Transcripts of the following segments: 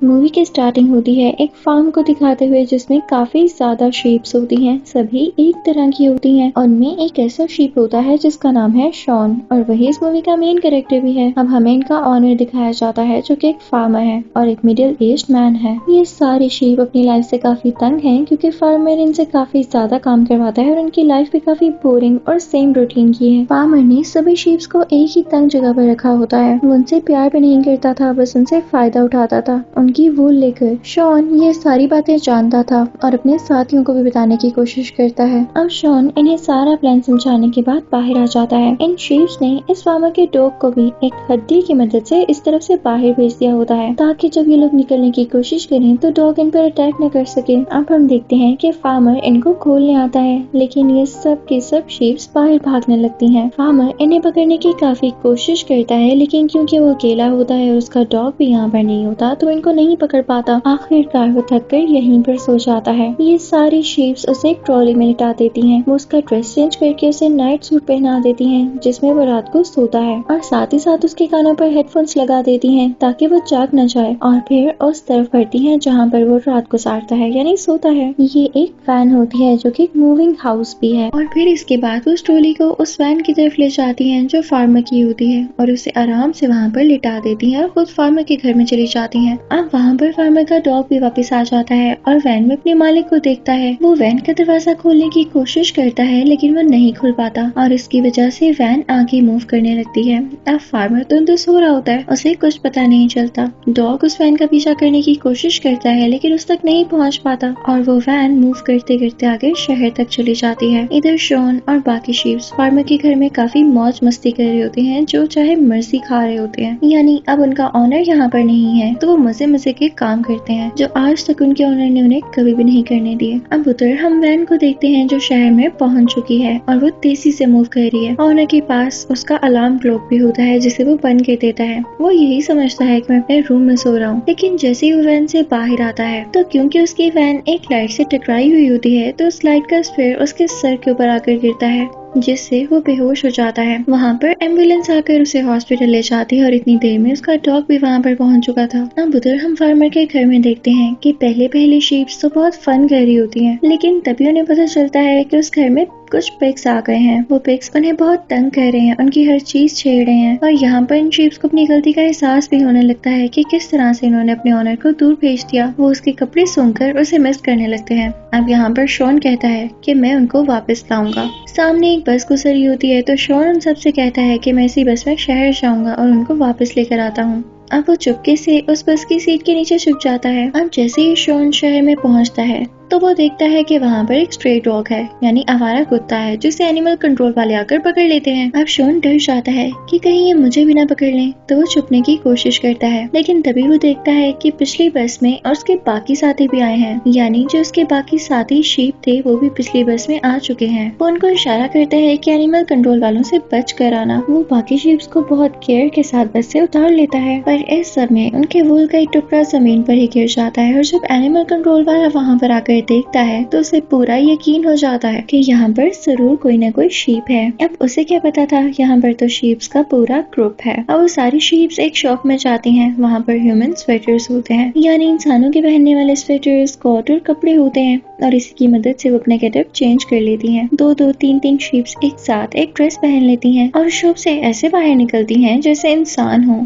Movie की starting होती है एक फार्म को दिखाते हुए जिसमें काफी ज्यादा शीप्स होती हैं। सभी एक तरह की होती हैं। उनमें एक ऐसा शीप होता है जिसका नाम है शॉन और वही इस मूवी का मेन कैरेक्टर भी है। अब हमें इनका ऑनर दिखाया जाता है जो कि एक फार्मर है और एक मिडिल एज्ड मैन है। ये सारे शीप अपनी लाइफ से काफी तंग हैं क्योंकि फार्मर इनसे काफी ज्यादा काम करवाता है और उनकी लाइफ भी काफी बोरिंग और सेम रूटीन की है। फार्मर ने सभी शीप्स को एक ही तंग जगह पर रखा होता है। वो उनसे प्यार भी नहीं करता था, बस उनसे फायदा उठाता था उनकी वूल लेकर। शॉन ये सारी बातें जानता था और अपने साथियों को भी बताने की कोशिश करता है। अब शॉन इन्हें सारा प्लान समझाने के बाद बाहर आ जाता है। इन शीप्स ने इस फार्मर के डॉग को भी एक हड्डी की मदद से इस तरफ से बाहर भेज दिया होता है ताकि जब ये लोग निकलने की कोशिश करें तो डॉग इन पर अटैक न कर सके। अब हम देखते हैं कि फार्मर इनको खोलने आता है लेकिन ये सब के सब शीप्स बाहर भागने लगती हैं। फार्मर इन्हें पकड़ने की काफी कोशिश करता है लेकिन क्योंकि वो अकेला होता है और उसका डॉग भी यहाँ पर नहीं होता तो इनको नहीं पकड़ पाता। आखिरकार वो थक कर यहीं पर सो जाता है। ये सारी शीप्स उसे एक ट्रॉली में लिटा देती हैं। वो उसका ड्रेस चेंज करके उसे नाइट सूट पहना देती हैं जिसमें वो रात को सोता है और साथ ही साथ उसके कानों पर हेडफोन्स लगा देती हैं ताकि वो जाग न जाए और फिर उस तरफ बढ़ती हैं जहाँ पर वो रात गुजारता है यानी सोता है। ये एक वैन होती है जो कि एक मूविंग हाउस भी है और फिर इसके बाद वो उस ट्रॉली को उस वैन की तरफ ले जाती हैं जो फार्मर की होती है और उसे आराम से वहाँ पर लिटा देती हैं और खुद फार्मर के घर में चली जाती हैं। अब वहाँ पर फार्मर का डॉग भी वापस आ जाता है और वैन में अपने मालिक को देखता है। वो वैन का दरवाजा खोलने की कोशिश करता है लेकिन वो नहीं खोल पाता और इसकी वजह से वैन आगे मूव करने लगती है। अब फार्मर तो सो रहा होता है, उसे कुछ पता नहीं चलता। डॉग उस वैन का पीछा करने की कोशिश करता है लेकिन उस तक नहीं पहुँच पाता और वो वैन मूव करते करते आगे शहर तक चली जाती है। इधर शॉन और बाकी शीप्स फार्मर के घर में काफी मौज मस्ती कर रहे होते हैं जो चाहे मर्जी खा रहे होते हैं। यानी अब उनका ऑनर यहाँ पर नहीं है तो वो मजे मजे के काम करते हैं जो आज तक उनके ऑनर ने उन्हें कभी भी नहीं करने दिए। अब उधर हम वैन को देखते हैं जो शहर में पहुंच चुकी है और वो तेजी से मूव कर रही है। ऑनर के पास उसका अलार्म क्लॉक भी होता है जिसे वो बंद कर देता है। वो यही समझता है कि मैं अपने रूम में सो रहा हूँ लेकिन जैसे ही वो वैन से बाहर आता है तो क्योंकि उसकी वैन एक लाइट से टकराई हुई होती है तो उस लाइट का स्फीयर उसके सर के ऊपर आकर गिरता है जिससे वो बेहोश हो जाता है। वहाँ पर एम्बुलेंस आकर उसे हॉस्पिटल ले जाती है और इतनी देर में उसका डॉग भी वहाँ पर पहुँच चुका था। अब उधर हम फार्मर के घर में देखते हैं कि पहले शीप्स तो बहुत फन कर रही होती हैं लेकिन तभी उन्हें पता चलता है कि उस घर में कुछ पिग्स आ गए हैं। वो पिग्स उन्हें बहुत तंग कर रहे हैं, उनकी हर चीज छेड़ रहे हैं और यहाँ पर इन शीप्स को अपनी गलती का एहसास भी होने लगता है कि किस तरह से इन्होंने अपने ऑनर को दूर भेज दिया। वो उसके कपड़े सूंघकर उसे मिस करने लगते हैं। अब यहाँ पर शॉन कहता है कि मैं उनको वापस लाऊंगा। सामने एक बस गुजर रही होती है तो शॉन उन सबसे कहता है कि मैं इसी बस में शहर जाऊंगा और उनको वापस लेकर आता हूँ। अब वो चुपके से उस बस की सीट के नीचे छुप जाता है। अब जैसे ही शॉन शहर में पहुंचता है तो वो देखता है कि वहाँ पर एक स्ट्रे डॉग है यानी आवारा कुत्ता है जिसे एनिमल कंट्रोल वाले आकर पकड़ लेते हैं। अब शॉन डर जाता है कि कहीं ये मुझे भी ना पकड़ लें तो वो छुपने की कोशिश करता है लेकिन तभी वो देखता है कि पिछली बस में और उसके बाकी साथी भी आए हैं यानी जो उसके बाकी साथी शीप थे वो भी पिछली बस में आ चुके हैं। वो उनको इशारा करता है कि एनिमल कंट्रोल वालों से बच कर आना। वो बाकी शीप्स को बहुत केयर के साथ बस से उतार लेता है पर इस समय उनके वूल का एक टुकड़ा जमीन पर ही गिर जाता है और जब एनिमल कंट्रोल वाला वहाँ पर आकर देखता है तो उसे पूरा यकीन हो जाता है कि यहाँ पर जरूर कोई न कोई शीप है। अब उसे क्या पता था, यहाँ पर तो शीप्स का पूरा ग्रुप है। अब वो सारी शीप्स एक शॉप में जाती हैं। वहाँ पर ह्यूमन स्वेटर्स होते हैं यानी इंसानों के पहनने वाले स्वेटर्स, कोट और कपड़े होते हैं और इसी की मदद से वो अपने गेटअप चेंज कर लेती हैं। दो तीन शीप्स एक साथ एक ड्रेस पहन लेती हैं और शॉप से ऐसे बाहर निकलती हैं जैसे इंसान हो।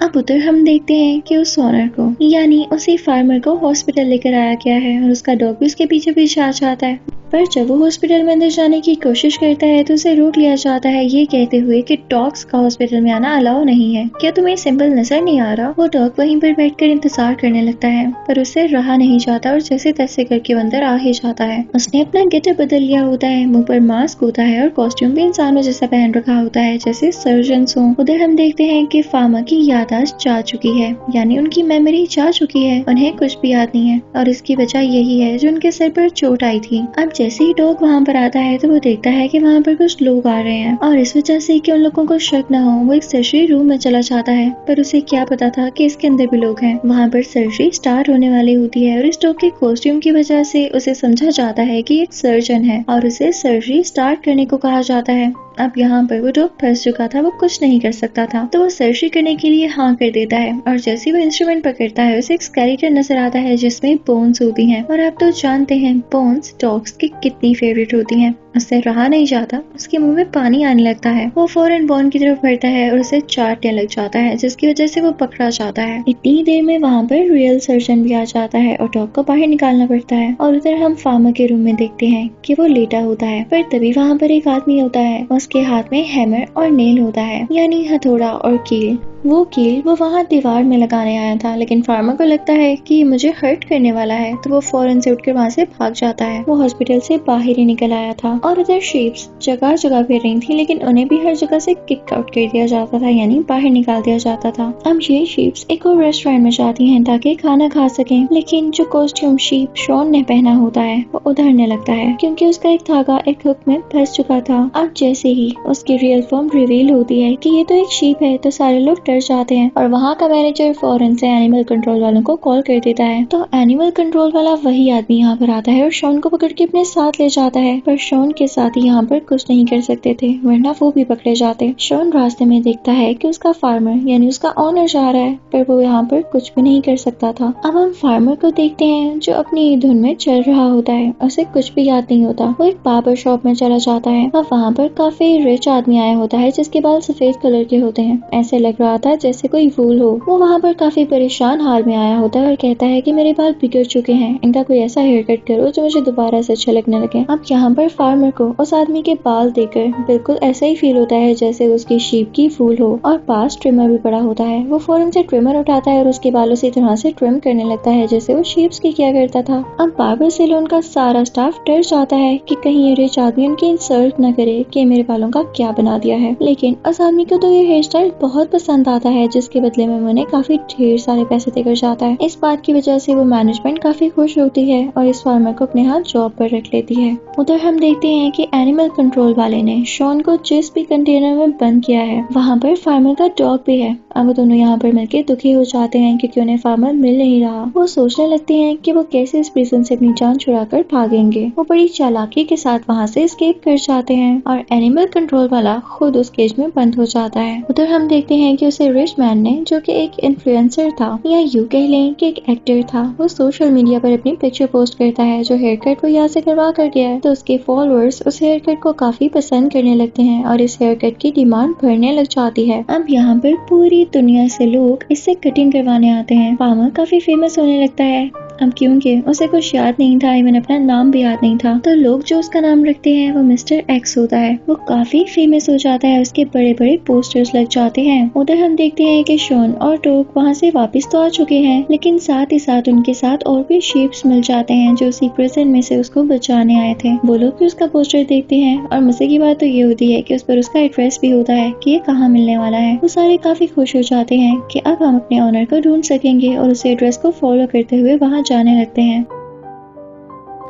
अब उधर हम देखते हैं कि उस ओनर को यानी उसी फार्मर को हॉस्पिटल लेकर आया गया है और उसका डॉग भी उसके पीछे पीछे आ जाता है। पर जब वो हॉस्पिटल में अंदर जाने की कोशिश करता है तो उसे रोक लिया जाता है ये कहते हुए कि डॉग्स का हॉस्पिटल में आना अलाउ नहीं है। क्या तुम्हें सिंपल नजर नहीं आ रहा? वो डॉग वहीं पर बैठकर इंतजार करने लगता है पर उससे रहा नहीं जाता और जैसे तैसे करके अंदर आ ही जाता है। उसने अपना गेटअप बदल लिया होता है, मुंह पर मास्क होता है और कॉस्ट्यूम भी इंसानों जैसा पहन रखा होता है जैसे सर्जन्स हो। उधर हम देखते हैं कि फार्मर की याददाश्त जा चुकी है यानी उनकी मेमोरी जा चुकी है, उन्हें कुछ भी याद नहीं है और इसकी वजह यही है जो उनके सर पर चोट आई थी। अब जैसे ही डॉग वहाँ पर आता है तो वो देखता है कि वहाँ पर कुछ लोग आ रहे हैं और इस वजह से कि उन लोगों को शक न हो वो एक सर्जरी रूम में चला जाता है। पर उसे क्या पता था कि इसके अंदर भी लोग हैं। वहाँ पर सर्जरी स्टार्ट होने वाली होती है और इस डॉग के कॉस्ट्यूम की वजह से उसे समझा जाता है कि एक सर्जन है और उसे सर्जरी स्टार्ट करने को कहा जाता है। अब यहाँ पर वो डॉग फंस चुका था, वो कुछ नहीं कर सकता था, तो वो सर्जरी करने के लिए हाँ कर देता है और जैसे वो इंस्ट्रूमेंट पकड़ता है उसे एक स्केलेटन नजर आता है जिसमें बोन्स होती हैं। और आप तो जानते हैं बोन्स डॉग्स की कितनी फेवरेट होती हैं। उससे रहा नहीं जाता, उसके मुंह में पानी आने लगता है। वो फौरन बोन की तरफ बढ़ता है और उसे चाटने लग जाता है, जिसकी वजह से वो पकड़ा जाता है। इतनी देर में वहाँ पर रियल सर्जन भी आ जाता है और डॉग को बाहर निकालना पड़ता है। और उधर हम फार्मर के रूम में देखते हैं कि वो लेटा होता है, पर तभी वहाँ पर एक आदमी होता है। उसके हाथ में हैमर और नेल होता है, यानी हथौड़ा और कील। वो वहाँ दीवार में लगाने आया था, लेकिन फार्मर को लगता है कि मुझे हर्ट करने वाला है, तो वो फौरन से उठकर वहाँ से भाग जाता है। वो हॉस्पिटल से बाहर ही निकल आया था और उधर शीप्स जगह जगह फिर रही थी, लेकिन उन्हें भी हर जगह से किक आउट कर दिया जाता था, यानी बाहर निकाल दिया जाता था। अब ये शीप्स एक और रेस्टोरेंट में जाती हैं ताकि खाना खा सकें, लेकिन जो कॉस्ट्यूम शीप शॉन ने पहना होता है वो उधड़ने लगता है, क्योंकि उसका एक धागा एक हुक में फंस चुका था। अब जैसे ही उसकी रियल फॉर्म रिवील होती है कि ये तो एक शीप है, तो सारे लोग जाते हैं और वहाँ का मैनेजर फौरन से एनिमल कंट्रोल वालों को कॉल कर देता है। तो एनिमल कंट्रोल वाला वही आदमी यहाँ पर आता है और शॉन को पकड़ के अपने साथ ले जाता है, पर शॉन के साथ यहाँ पर कुछ नहीं कर सकते थे, वरना वो भी पकड़े जाते। शॉन रास्ते में देखता है कि उसका फार्मर यानी उसका ऑनर जा रहा है, पर वो यहाँ पर कुछ भी नहीं कर सकता था। अब हम फार्मर को देखते हैं जो अपनी धुन में चल रहा होता है, उसे कुछ भी याद नहीं होता। वो एक बार्बर शॉप में चला जाता है और वहाँ पर काफी रिच आदमी आया होता है जिसके बाल सफेद कलर के होते हैं, ऐसे लग रहा था जैसे कोई फूल हो। वो वहाँ पर काफी परेशान हाल में आया होता है और कहता है कि मेरे बाल बिगड़ चुके हैं, इनका कोई ऐसा हेयर कट करो जो मुझे दोबारा से अच्छा लगने लगे। अब यहाँ पर फार्मर को उस आदमी के बाल देखकर बिल्कुल ऐसा ही फील होता है जैसे उसकी शीप की फूल हो, और पास ट्रिमर भी पड़ा होता है। वो फौरन से ट्रिमर उठाता है और उसके बाल उसी तरह से ट्रिम करने लगता है जैसे वो शीप्स की किया करता था। अब बार्बर सैलून का सारा स्टाफ डर जाता है कि कहीं ये रिच आदमी उनकी इंसल्ट न करे कि मेरे बालों का क्या बना दिया है, लेकिन उस आदमी को तो ये हेयर स्टाइल बहुत पसंद आता है, जिसके बदले में उन्हें काफी ढेर सारे पैसे देकर जाता है। इस बात की वजह से वो मैनेजमेंट काफी खुश होती है और इस फार्मर को अपने हाथ जॉब पर रख लेती है। उधर हम देखते हैं कि एनिमल कंट्रोल वाले ने शॉन को जिस भी कंटेनर में बंद किया है वहाँ पर फार्मर का डॉग भी है। अब वो दोनों यहाँ पर मिलकर दुखी हो जाते हैं क्योंकि उन्हें फार्मर मिल नहीं रहा। वो सोचने लगते हैं कि वो कैसे इस प्रिजन से अपनी जान छुड़ाकर भागेंगे। वो बड़ी चालाकी के साथ वहाँ से एस्केप कर जाते हैं और एनिमल कंट्रोल वाला खुद उस केज में बंद हो जाता है। उधर हम देखते हैं कि उसे रिच मैन ने, जो कि एक इन्फ्लुएंसर था या यूं कह लें कि एक एक्टर था, वो सोशल मीडिया पर अपनी पिक्चर पोस्ट करता है जो हेयर कट वो यहाँ से करवा कर गया है। तो उसके फॉलोअर्स उस हेयर कट को काफी पसंद करने लगते हैं और इस हेयर कट की डिमांड बढ़ने लग जाती है। अब यहाँ पर पूरी दुनिया से लोग इससे कटिंग करवाने आते हैं। फार्मर काफी फेमस होने लगता है। अब क्योंकि उसे कुछ याद नहीं था, इवन अपना नाम भी याद नहीं था, तो लोग जो उसका नाम रखते हैं वो मिस्टर एक्स होता है। वो काफी फेमस हो जाता है, उसके बड़े बड़े पोस्टर्स लग जाते हैं। उधर हम देखते हैं कि शॉन और डॉग वहाँ से वापस तो आ चुके हैं, लेकिन साथ ही साथ उनके साथ और भी शीप्स मिल जाते हैं जो उसी प्रिजन में से उसको बचाने आए थे। वो लोग भी उसका पोस्टर देखते हैं और मजे की बात तो ये होती है कि उस पर उसका एड्रेस भी होता है कि ये कहाँ मिलने वाला है। वो सारे काफी खुश हो जाते हैं कि अब हम अपने ऑनर को ढूंढ सकेंगे और उस एड्रेस को फॉलो करते हुए वहाँ जाने लगते हैं।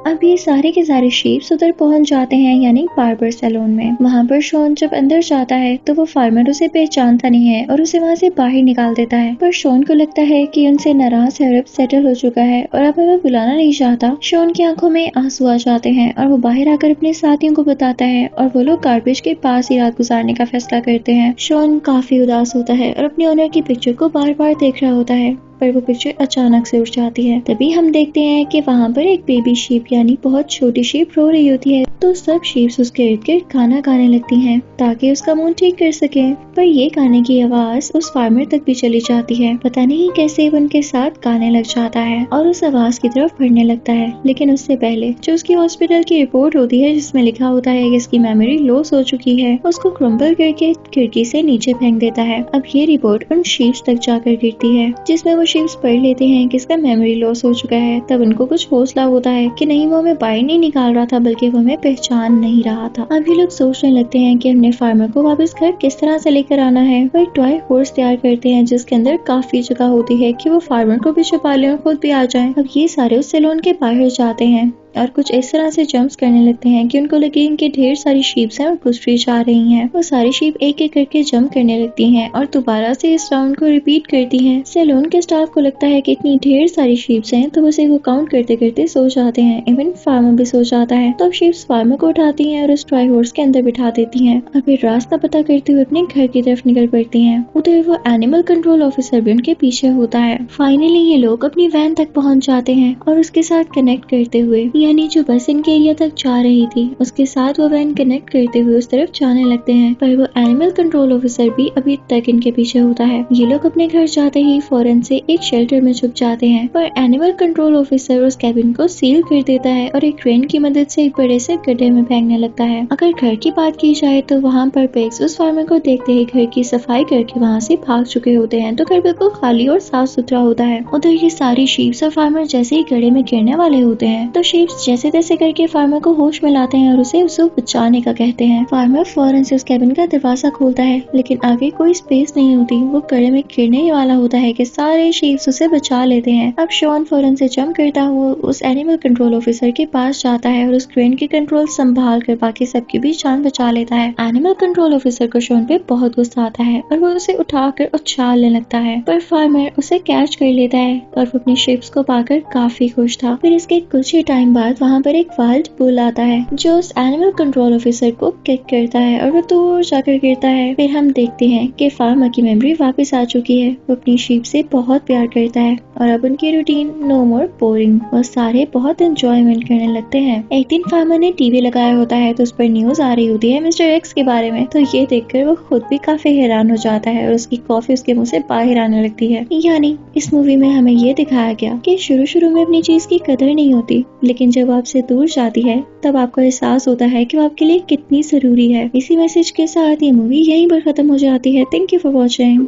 अब ये सारे के सारे शीप्स उधर पहुंच जाते हैं, यानी बार्बर सैलून में। वहाँ पर शॉन जब अंदर जाता है तो वो फार्मर उसे पहचानता नहीं है और उसे वहाँ से बाहर निकाल देता है, पर शॉन को लगता है कि उनसे नाराज है, अब सेटल हो चुका है और अब हमें बुलाना नहीं चाहता। शॉन की आंखों में आंसू आ जाते हैं और वो बाहर आकर अपने साथियों को बताता है और वो लोग गार्बेज के पास ही रात गुजारने का फैसला करते हैं। शॉन काफी उदास होता है और अपने ओनर की पिक्चर को बार बार देख रहा होता है, पर वो पिक्चर अचानक से उठ जाती है। तभी हम देखते हैं कि वहाँ पर एक बेबी शीप यानी बहुत छोटी शीप रो रही होती है, तो सब शीप्स उसके इर्द गिर्द गाना गाने लगती हैं ताकि उसका मूड ठीक कर सके। पर ये गाने की आवाज उस फार्मर तक भी चली जाती है। पता नहीं कैसे वो उनके साथ गाने लग जाता है और उस आवाज की तरफ बढ़ने लगता है, लेकिन उससे पहले जो उसकी हॉस्पिटल की रिपोर्ट होती है जिसमें लिखा होता है कि इसकी मेमोरी लॉस हो चुकी है, उसको क्रम्बल करके खिड़की से नीचे फेंक देता है। अब ये रिपोर्ट उन शीप्स तक जाकर गिरती है जिसमें वो शीप्स पढ़ लेते हैं कि इसका मेमोरी लॉस हो चुका है। तब उनको कुछ हौसला होता है कि नहीं, वो हमें बाहर नहीं निकाल रहा था बल्कि वो हमें पहचान नहीं रहा था। अब ये लोग सोचने लगते हैं कि हमने फार्मर को वापस घर किस तरह से लेकर आना है। वो एक टॉय हॉर्स तैयार करते हैं जिसके अंदर काफी जगह होती है कि वो फार्मर को भी छुपा ले और खुद भी आ जाए। अब ये सारे उस सैलून के बाहर जाते हैं और कुछ इस तरह से जंप्स करने लगते हैं कि उनको लगे कि ढेर सारी शीप्स हैं और गुजरी जा रही हैं। वो सारी शीप एक एक करके जंप करने लगती हैं और दोबारा से इस राउंड को रिपीट करती हैं। सैलून के स्टाफ को लगता है कि इतनी ढेर सारी शीप्स हैं तो उसे वो काउंट करते करते सो जाते हैं। इवन फार्मर भी सो जाता है। तो अब शीप्स फार्मर को उठाती हैं और उस टॉय हॉर्स के अंदर बिठा देती हैं और फिर रास्ता पता करते हुए अपने घर की तरफ निकल पड़ती हैं। उधर वो एनिमल कंट्रोल ऑफिसर भी उनके पीछे होता है। फाइनली ये लोग अपनी वैन तक पहुंच जाते हैं और उसके साथ कनेक्ट करते हुए, यानी जो बस इनके एरिया तक जा रही थी उसके साथ वो वैन कनेक्ट करते हुए उस तरफ जाने लगते हैं। पर वो एनिमल कंट्रोल ऑफिसर भी अभी तक इनके पीछे होता है। ये लोग अपने घर जाते ही फौरन से एक शेल्टर में छुप जाते हैं, पर एनिमल कंट्रोल ऑफिसर उस कैबिन को सील कर देता है और एक क्रेन की मदद से एक बड़े से गड्ढे में फेंकने लगता है। अगर घर की बात की जाए तो वहाँ पर पिग्स उस फार्मर को देखते ही घर की सफाई करके वहाँ से भाग चुके होते हैं, तो घर बिल्कुल खाली और साफ सुथरा होता है। उधर ये सारी शीप्स और फार्मर जैसे ही गड्ढे में गिरने वाले होते हैं तो शीप्स जैसे तैसे करके फार्मर को होश में लाते हैं और उसे बचाने का कहते हैं। फार्मर फौरन से उस कैबिन का दरवाजा खोलता है, लेकिन आगे कोई स्पेस नहीं होती। वो गड्ढे में गिरने ही वाला होता है कि सारे शीप्स उसे बचा लेते हैं। अब शॉन फौरन से जंप करता हुआ उस एनिमल कंट्रोल ऑफिसर के पास जाता है और उस क्रेन के कंट्रोल संभाल कर बाकी सबकी भी जान बचा लेता है। एनिमल कंट्रोल ऑफिसर को शॉन पे बहुत गुस्सा आता है और वो उसे उठाकर उछालने लगता है, पर फार्मर उसे कैच कर लेता है और वो अपनी शिप्स को पाकर काफी खुश था। फिर इसके कुछ ही टाइम बाद वहाँ पर एक वाइल्ड बुल आता है जो उस एनिमल कंट्रोल ऑफिसर को किक करता है और वो दूर जाकर गिरता है। फिर हम देखते हैं कि फार्मर की मेमोरी वापस आ चुकी है। वो अपनी शीप से बहुत प्यार करता है और अब उनकी रूटीन नो मोर बोरिंग। वो सारे बहुत एंजॉयमेंट करने लगते हैं। एक दिन फार्मर ने टीवी लगाया होता है तो उस पर न्यूज आ रही होती है मिस्टर एक्स के बारे में। तो ये देखकर वो खुद भी काफी हैरान हो जाता है और उसकी कॉफी उसके मुंह से बाहर आने लगती है। यानी इस मूवी में हमें ये दिखाया गया कि शुरू में अपनी चीज की कदर नहीं होती, लेकिन जब आपसे दूर जाती है तब आपको एहसास होता है कि वो आपके लिए कितनी जरूरी है। इसी मैसेज के साथ ये मूवी यहीं पर खत्म हो जाती है। Thank you for watching.